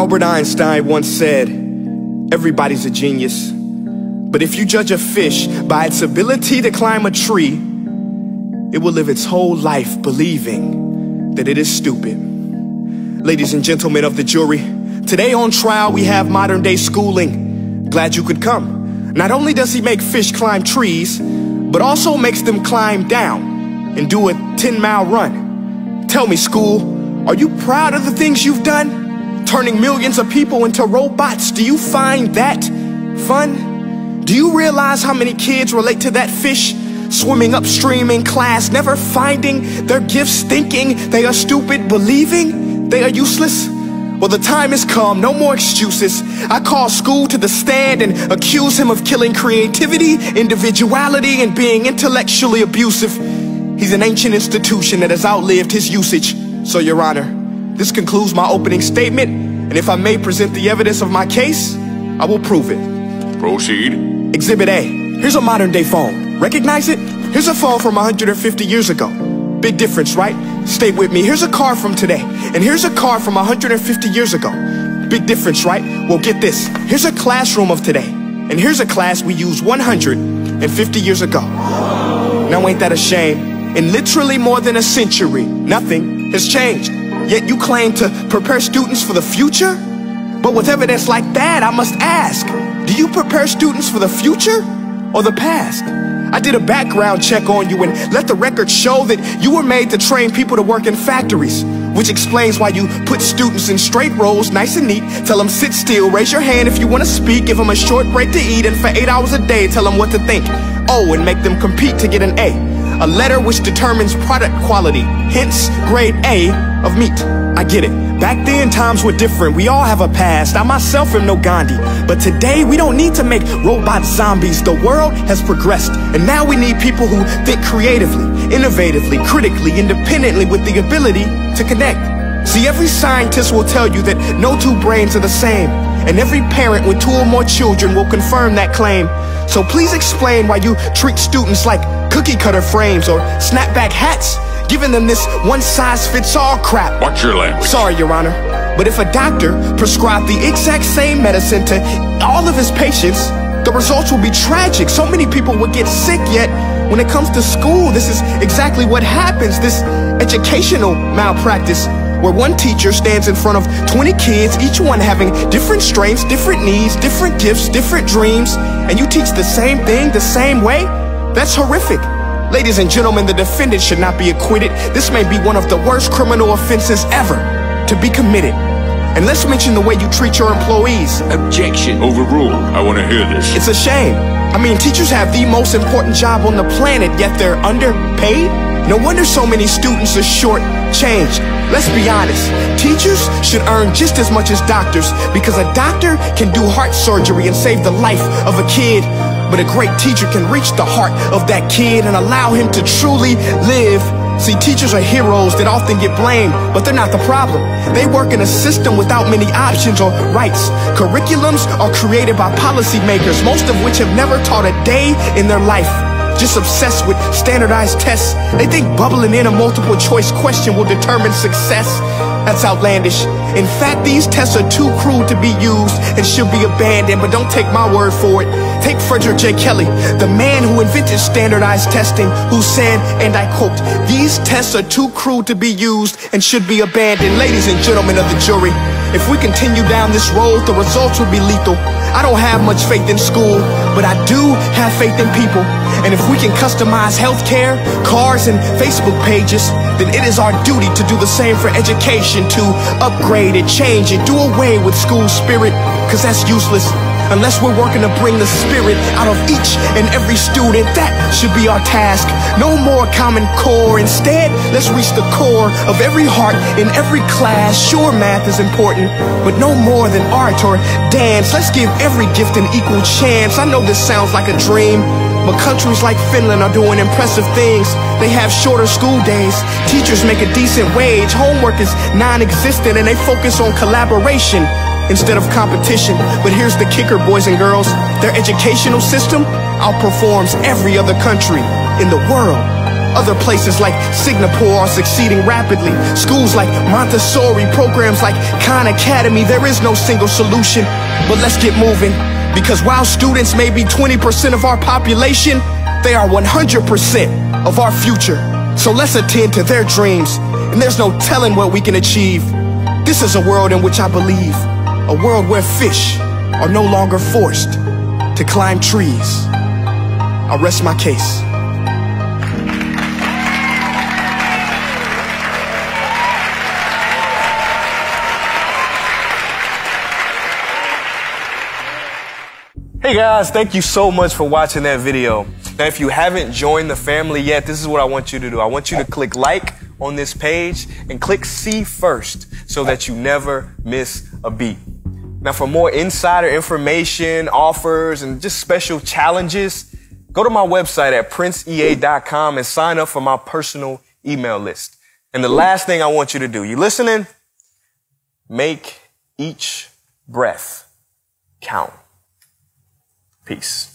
Albert Einstein once said, everybody's a genius, but if you judge a fish by its ability to climb a tree, it will live its whole life believing that it is stupid. Ladies and gentlemen of the jury, today on trial we have modern day schooling. Glad you could come. Not only does he make fish climb trees, but also makes them climb down and do a 10-mile run. Tell me, school, are you proud of the things you've done? Turning millions of people into robots, do you find that fun? Do you realize how many kids relate to that fish? Swimming upstream in class, never finding their gifts, thinking they are stupid, believing they are useless? Well, the time has come, no more excuses. I call school to the stand and accuse him of killing creativity, individuality, and being intellectually abusive. He's an ancient institution that has outlived his usage. So, Your Honor, this concludes my opening statement, and if I may present the evidence of my case, I will prove it. Proceed. Exhibit A. Here's a modern day phone. Recognize it? Here's a phone from 150 years ago. Big difference, right? Stay with me. Here's a car from today, and here's a car from 150 years ago. Big difference, right? Well, get this. Here's a classroom of today, and here's a class we used 150 years ago. Now ain't that a shame? In literally more than a century, nothing has changed. Yet you claim to prepare students for the future? But with evidence like that, I must ask, do you prepare students for the future or the past? I did a background check on you and let the record show that you were made to train people to work in factories, which explains why you put students in straight rows, nice and neat, tell them sit still, raise your hand if you want to speak, give them a short break to eat, and for 8 hours a day tell them what to think. Oh, and make them compete to get an A letter which determines product quality, hence grade A of meat. I get it. Back then, times were different. We all have a past. I myself am no Gandhi. But today, we don't need to make robot zombies. The world has progressed. And now we need people who think creatively, innovatively, critically, independently, with the ability to connect. See, every scientist will tell you that no two brains are the same. And every parent with 2 or more children will confirm that claim. So please explain why you treat students like cookie cutter frames or snapback hats, giving them this one-size-fits-all crap. Watch your language. Sorry, Your Honor, but if a doctor prescribed the exact same medicine to all of his patients, the results will be tragic. So many people would get sick, yet when it comes to school, this is exactly what happens. This educational malpractice, where one teacher stands in front of 20 kids, each one having different strengths, different needs, different gifts, different dreams, and you teach the same thing the same way? That's horrific. Ladies and gentlemen, the defendant should not be acquitted. This may be one of the worst criminal offenses ever to be committed. And let's mention the way you treat your employees. Objection. Overruled. I want to hear this. It's a shame. I mean, teachers have the most important job on the planet, yet they're underpaid? No wonder so many students are short-changed. Let's be honest, teachers should earn just as much as doctors, because a doctor can do heart surgery and save the life of a kid, but a great teacher can reach the heart of that kid and allow him to truly live. See, teachers are heroes that often get blamed, but they're not the problem. They work in a system without many options or rights. Curriculums are created by policymakers, most of which have never taught a day in their life. Just obsessed with standardized tests. They think bubbling in a multiple choice question will determine success. That's outlandish. In fact, these tests are too crude to be used and should be abandoned, but don't take my word for it. Take Frederick J. Kelly, the man who invented standardized testing, who said, and I quote, "These tests are too crude to be used and should be abandoned." Ladies and gentlemen of the jury, if we continue down this road, the results will be lethal. I don't have much faith in school, but I do have faith in people. And if we can customize healthcare, cars, and Facebook pages, then it is our duty to do the same for education, to upgrade it, change it, do away with school spirit, because that's useless. Unless we're working to bring the spirit out of each and every student, that should be our task. No more Common Core. Instead, let's reach the core of every heart in every class. Sure, math is important, but no more than art or dance. Let's give every gift an equal chance. I know this sounds like a dream, but countries like Finland are doing impressive things. They have shorter school days, teachers make a decent wage, homework is non-existent, and they focus on collaboration instead of competition. But here's the kicker, boys and girls. Their educational system outperforms every other country in the world. Other places like Singapore are succeeding rapidly. Schools like Montessori, programs like Khan Academy. There is no single solution, but let's get moving. Because while students may be 20% of our population, they are 100% of our future. So let's attend to their dreams, and there's no telling what we can achieve. This is a world in which I believe, a world where fish are no longer forced to climb trees. I rest my case. Hey guys, thank you so much for watching that video. Now, if you haven't joined the family yet, this is what I want you to do. I want you to click like on this page and click see first so that you never miss a beat. Now, for more insider information, offers, and just special challenges, go to my website at princeea.com and sign up for my personal email list. And the last thing I want you to do, you listening? Make each breath count. Peace.